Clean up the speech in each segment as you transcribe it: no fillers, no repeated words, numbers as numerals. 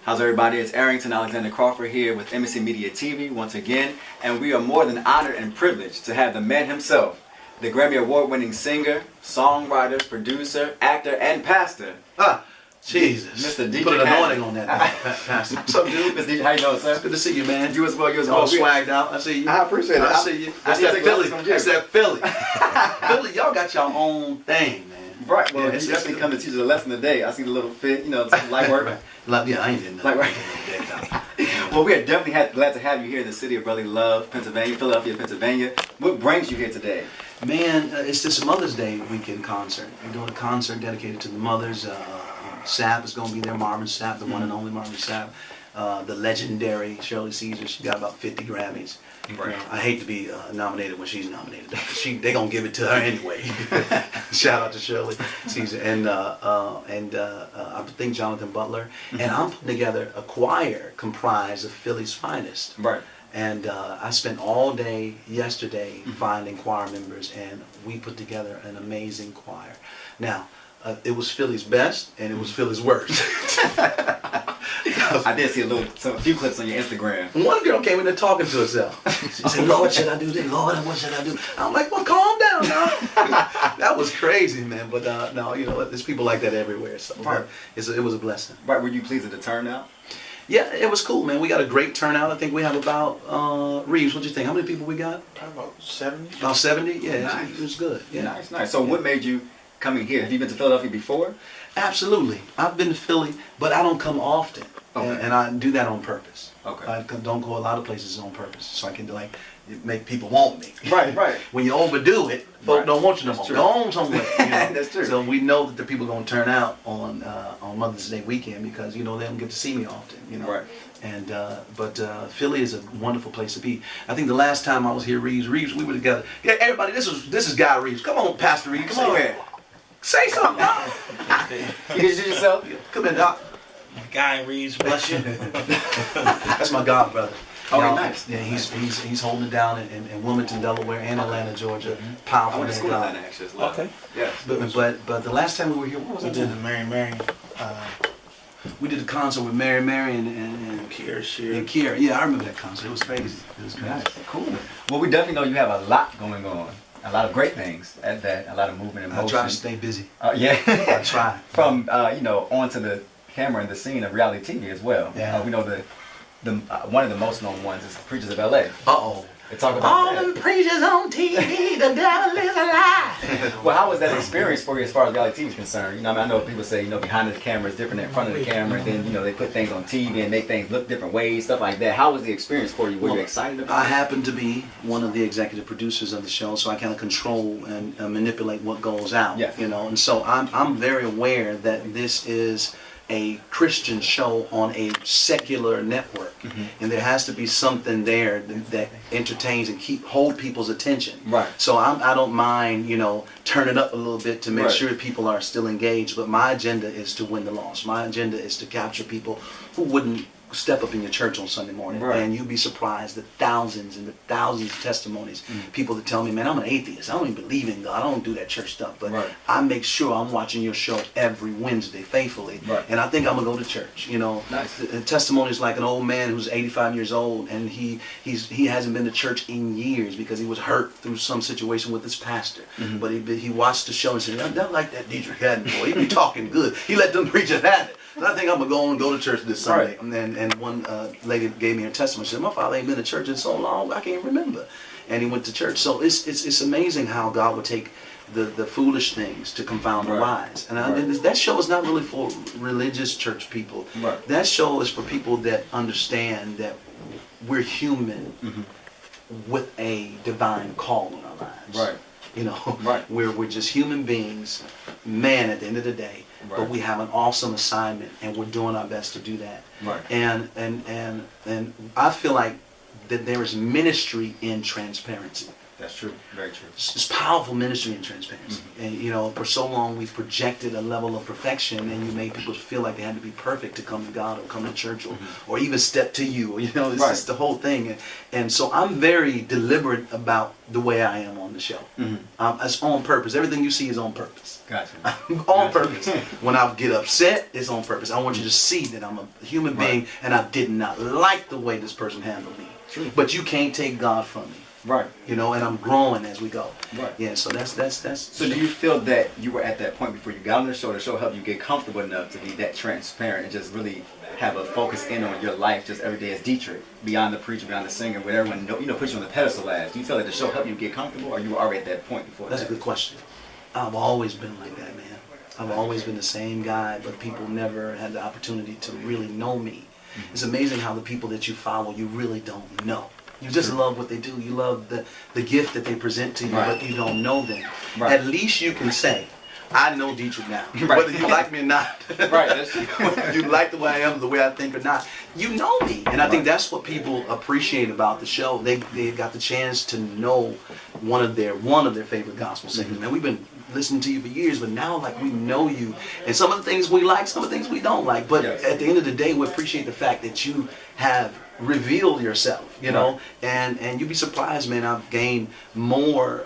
How's everybody? It's Arrington Alexander Crawford here with Embacy Media TV once again, and we are more than honored and privileged to have the man himself, the Grammy Award winning singer, songwriter, producer, actor, and pastor. Jesus. Mr. Deitrick Put an Haddon. anointing on that, Pastor. What's up, dude? Mr. Deitrick, how you doing, sir? It's good to see you, man. You as well, you as well. All swagged out. I see you. I appreciate it. I see you. That's that Philly. That's that Philly. Philly, y'all got your own thing, man. Right. Well, Yeah, you it's definitely come to teach us a lesson today. I see the little fit, you know, some light work. Right. Yeah, I ain't did nothing. Light work. Well, we are definitely glad to have you here in the city of brotherly love, Pennsylvania, Philadelphia, Pennsylvania. What brings you here today? Man, it's this Mother's Day weekend concert. We're doing a concert dedicated to the mothers. Sapp is going to be there, Marvin Sapp, the one and only Marvin Sapp. The legendary Shirley Caesar, she got about 50 Grammys. Right. I hate to be nominated when she's nominated. They gonna give it to her anyway. Shout out to Shirley Caesar and I think Jonathan Butler. And I'm putting together a choir comprised of Philly's finest. Right. And I spent all day yesterday finding choir members, and we put together an amazing choir. Now, it was Philly's best, and it was Philly's worst. I did see a few clips on your Instagram. One girl came in there talking to herself. She said, "Lord, should I do this? Lord, what should I do?" I'm like, "Well, calm down now." That was crazy, man. But no, you know, there's people like that everywhere. So right. It was a blessing. Right. Were you pleased with the turnout? Yeah, it was cool, man. We got a great turnout. I think we have about, Reeves, what do you think? How many people we got? Probably about 70. About 70? Yeah, nice. It was good. Yeah. Nice. So what made you coming here? Have you been to Philadelphia before? Absolutely. I've been to Philly, but I don't come often. Okay. And I do that on purpose. Okay. I don't go a lot of places on purpose, so I can make people want me. Right. When you overdo it, folk don't want you no more. True. Go on somewhere. You know? That's true. So we know that the people are going to turn out on Mother's Day weekend because, you know, they don't get to see me often. You know. Right. And but Philly is a wonderful place to be. I think the last time I was here, Reeves, we were together. Yeah, everybody, this is Guy Reeves. Come on, Pastor Reeves. Come on here. Say something, Doc. You introduce yourself? Come in, Doc. Guy Reeves, bless you. That's my god brother. Oh, Y'all, nice. Yeah, he's holding it down in Wilmington, Delaware, and Atlanta, Georgia. I Powerful went to man school in God. Atlanta, actually. As well. Okay. Yes. But the last time we were here, what was We it? did the Mary. We did a concert with Mary and Kier, Kier. Yeah, I remember that concert. It was crazy. It was crazy. Nice. Cool. Well, we definitely know you have a lot going on. A lot of great things at that. A lot of movement and motion. I try to stay busy. Yeah. I try. From you know, onto the camera and the scene of reality TV as well. Yeah. We know the one of the most known ones is Preachers of LA. Uh-oh. They talk about All that. them preachers on TV, the devil is alive. Well, how was that experience for you as far as reality TV is concerned? You know, I know people say, you know, behind the camera is different than in front of the camera, and then, you know, they put things on TV and make things look different ways, stuff like that. How was the experience for you? Were you excited about I it? happen to be one of the executive producers of the show, so I kind of control and manipulate what goes out. Yes. You know, and so I'm very aware that this is a Christian show on a secular network, and there has to be something there that entertains and hold people's attention. Right. So I don't mind, you know, turning up a little bit to make sure people are still engaged. But my agenda is to win the loss. My agenda is to capture people who wouldn't step up in your church on Sunday morning, and you'd be surprised at thousands and the thousands of testimonies. People that tell me, "Man, I'm an atheist. I don't even believe in God. I don't do that church stuff, but I make sure I'm watching your show every Wednesday faithfully, and I think I'm gonna go to church." You know, testimonies like an old man who's 85 years old, and he hasn't been to church in years because he was hurt through some situation with his pastor, but he watched the show and said, "I don't like that Deitrick Haddon boy. He be talking good. He let them preachers have it." And I think I'm gonna go to church this Sunday. And one lady gave me her testimony. She said, "My father ain't been to church in so long, I can't remember." And he went to church. So it's amazing how God would take the foolish things to confound the wise. And that show is not really for religious church people. That show is for people that understand that we're human with a divine call on our lives. You know, we're just human beings, man, at the end of the day. But we have an awesome assignment, and we're doing our best to do that. And I feel like that there is ministry in transparency. That's true. Very true. It's powerful ministry and transparency. And you know, for so long we've projected a level of perfection, and you made people feel like they had to be perfect to come to God or come to church or even step to you. Or, you know, it's just the whole thing. And so I'm very deliberate about the way I am on the show. It's on purpose. Everything you see is on purpose. Gotcha. On purpose. When I get upset, it's on purpose. I want you to see that I'm a human being, and I did not like the way this person handled me. True. But you can't take God from me. Right. You know, and I'm growing as we go. Right. Yeah, so that's. So do you feel that you were at that point before you got on the show helped you get comfortable enough to be that transparent and just really have a focus in on your life just every day as Deitrick, beyond the preacher, beyond the singer, where everyone puts you on the pedestal as? Do you feel like the show helped you get comfortable, or you were already at that point before That's that? a good question. I've always been like that, man. I've always been the same guy, but people never had the opportunity to really know me. It's amazing how the people that you follow, you really don't know. You just love what they do. You love the gift that they present to you, but you don't know them. At least you can say, I know Deitrick now. Whether you like me or not. That's true. Whether you like the way I am, the way I think or not. You know me. And I think that's what people appreciate about the show. They got the chance to know one of their favorite gospel singers. Man, we've been listening to you for years, but now like we know you. And some of the things we like, some of the things we don't like. But at the end of the day, we appreciate the fact that you have revealed yourself, you know, and you'd be surprised, man. I've gained more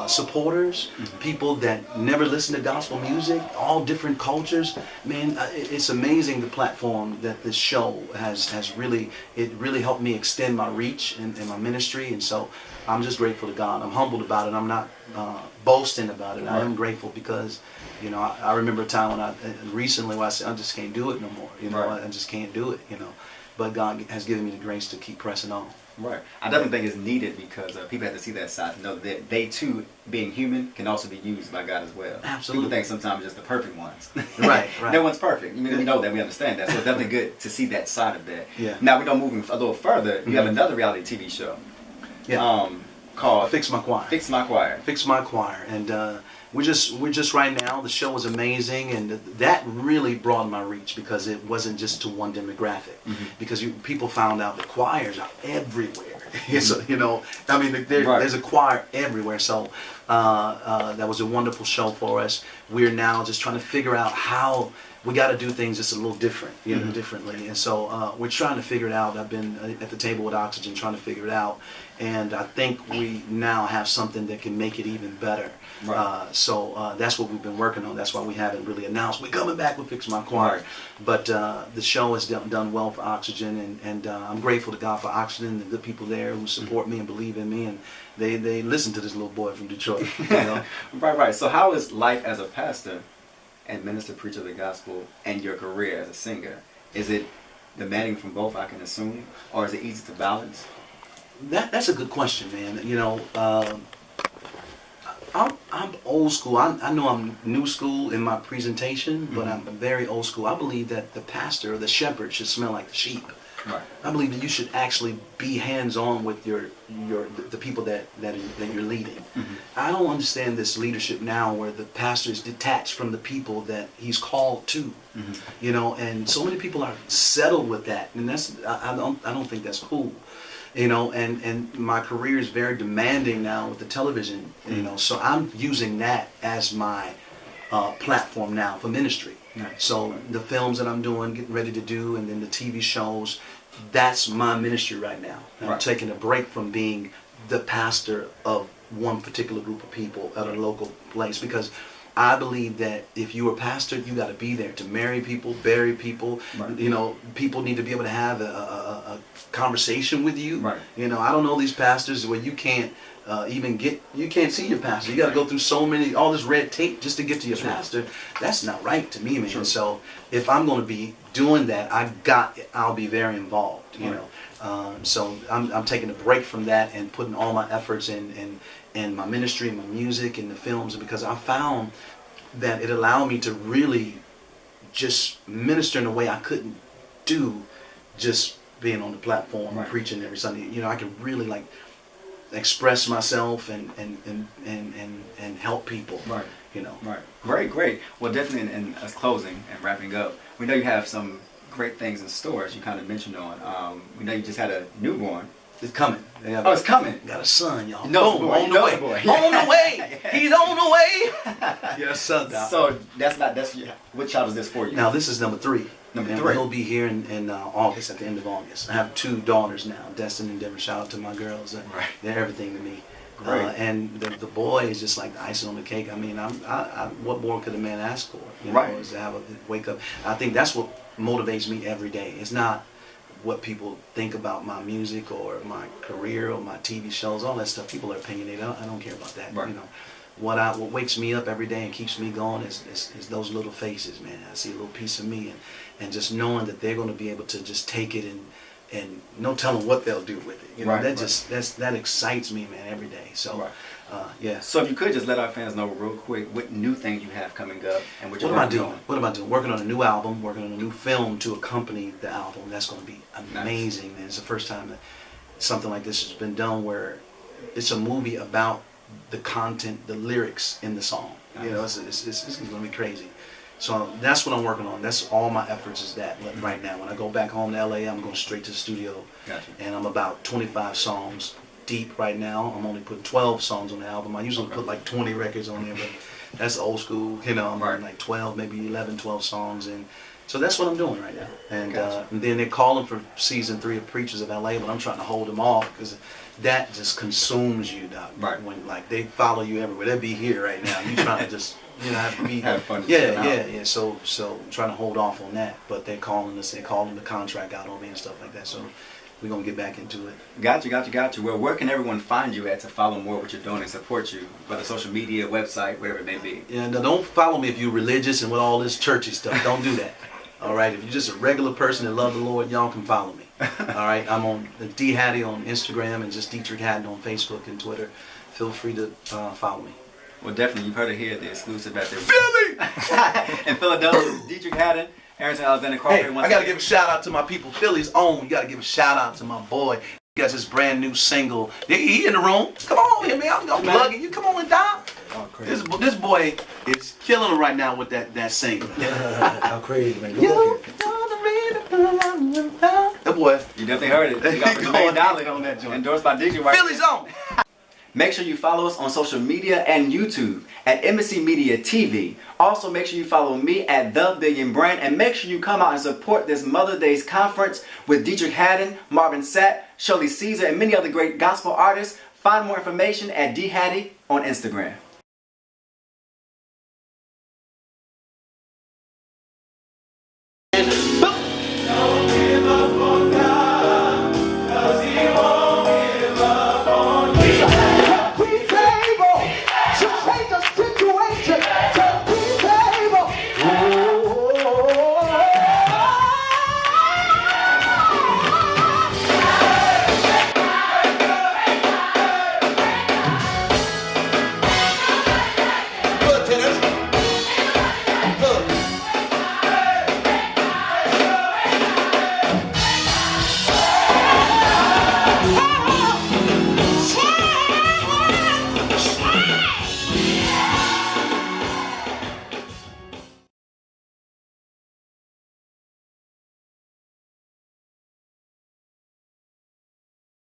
supporters, people that never listen to gospel music, all different cultures. Man, it's amazing the platform that this show has really helped me extend my reach in my ministry, and so I'm just grateful to God. I'm humbled about it. I'm not boasting about it. I am grateful because, you know, I remember a time when recently I said I just can't do it no more. You know, I just can't do it. You know. But God has given me the grace to keep pressing on. Right. I definitely think it's needed because people have to see that side to know that they too, being human, can also be used by God as well. Absolutely. People think sometimes just the perfect ones. Right. No one's perfect. We know that. We understand that. So it's definitely good to see that side of that. Yeah. Now we don't move a little further. You have another reality TV show. Yeah. Called Fix My Choir. Fix My Choir. Fix My Choir. And we're just right now. The show was amazing, and that really broadened my reach because it wasn't just to one demographic. Because people found out the choirs are everywhere. So, you know, I mean, there's a choir everywhere. So that was a wonderful show for us. We're now just trying to figure out how we got to do things just a little different, you know, differently. And so we're trying to figure it out. I've been at the table with Oxygen trying to figure it out. And I think we now have something that can make it even better. So that's what we've been working on. That's why we haven't really announced we're coming back with Fix My Choir. But the show has done well for Oxygen, and I'm grateful to God for Oxygen and the good people there who support me and believe in me, and they listen to this little boy from Detroit. You know? Right. So how is life as a pastor and minister, preacher of the gospel, and your career as a singer? Is it demanding from both, I can assume, or is it easy to balance? That's a good question, man. You know, I'm old school. I know I'm new school in my presentation, but I'm very old school. I believe that the pastor or the shepherd should smell like the sheep. Right. I believe that you should actually be hands-on with the people that you're leading. I don't understand this leadership now where the pastor is detached from the people that he's called to. You know, and so many people are settled with that, and I don't think that's cool. You know, and my career is very demanding now with the television, you know, so I'm using that as my platform now for ministry. So the films that I'm doing, getting ready to do, and then the TV shows, that's my ministry right now. I'm taking a break from being the pastor of one particular group of people at a local place, because I believe that if you are a pastor, you got to be there to marry people, bury people. You know, people need to be able to have a conversation with you. You know, I don't know these pastors where you can't you can't see your pastor. You got to go through all this red tape just to get to your pastor. That's not right to me, man. So if I'm going to be doing that, I'll be very involved. You know, so I'm taking a break from that and putting all my efforts in my ministry, my music, and the films, because I found that it allowed me to really just minister in a way I couldn't do just being on the platform and preaching every Sunday. You know, I could really like express myself and help people. You know. Great. Well, definitely in us closing and wrapping up, we know you have some great things in store, as you kind of mentioned on. We know you just had a newborn. It's coming. Oh, it's coming. Got a son, y'all. No, Boom, boy, on the no, way. boy. On the way. He's on the way. Your son. So that's what child is this for you? Now this is number 3. Number and 3. He'll be here in August, at the end of August. I have 2 daughters now, Destin and Deborah. Shout out to my girls. Right. They're everything to me. Great. And the boy is just like the icing on the cake. I mean, what more could a man ask for? You know, Right. is to have a wake up. I think that's what motivates me every day. It's not what people think about my music or my career or my TV shows, all that stuff. People are opinionated. I don't care about that. Right. You know, what wakes me up every day and keeps me going is those little faces, man. I see a little piece of me, and just knowing that they're going to be able to just take it and no telling what they'll do with it. You know, that excites me, man, every day. So, yeah. So if you could just let our fans know real quick what new things you have coming up and what you're What am I doing? What am I doing? Working on a new album, working on a new film to accompany the album. That's going to be amazing, man. It's the first time that something like this has been done where it's a movie about the content, the lyrics in the song. You know, it's going to be crazy. So that's what I'm working on. That's all my efforts is that right now. When I go back home to LA, I'm going straight to the studio. Gotcha. And I'm about 25 songs deep right now. I'm only putting 12 songs on the album. I usually put like 20 records on there, but that's old school. You know, I'm doing like 12, maybe 11, 12 songs. And so that's what I'm doing right now. And, and then they're calling for season 3 of Preachers of LA, but I'm trying to hold them off because that just consumes you, Doc. Right. When like they follow you everywhere. They'll be here right now. You trying to just, you know, have to be have fun. Yeah. So I'm trying to hold off on that. But they're calling us, they're calling the contract out on me and stuff like that. So we're gonna get back into it. Got you. Well, where can everyone find you at to follow more what you're doing and support you, whether social media, website, whatever it may be? Yeah, now don't follow me if you're religious and with all this churchy stuff. Don't do that. All right, if you're just a regular person that love the Lord, y'all can follow me. All right, I'm on D Hattie on Instagram and just Deitrick Haddon on Facebook and Twitter. Feel free to follow me. Well, definitely, you've heard it here, the exclusive at the Philly in Philadelphia. Deitrick Haddon, Harrison Alexander Crawford. Hey, I gotta give a shout out to my people, Philly's own. You gotta give a shout out to my boy. He got his brand new single. He in the room. Come on here, man. I'm gonna plug it. You come on and down. Oh, This boy is killing it right now with that single. How crazy, man. That boy. You definitely heard it. You got $1 million on that joint. Endorsed by Deitrick right Philly's own. Make sure you follow us on social media and YouTube at Embassy Media TV. Also, make sure you follow me at The Billion Brand, and make sure you come out and support this Mother Day's conference with Deitrick Haddon, Marvin Sapp, Shirley Caesar, and many other great gospel artists. Find more information at D Hattie on Instagram.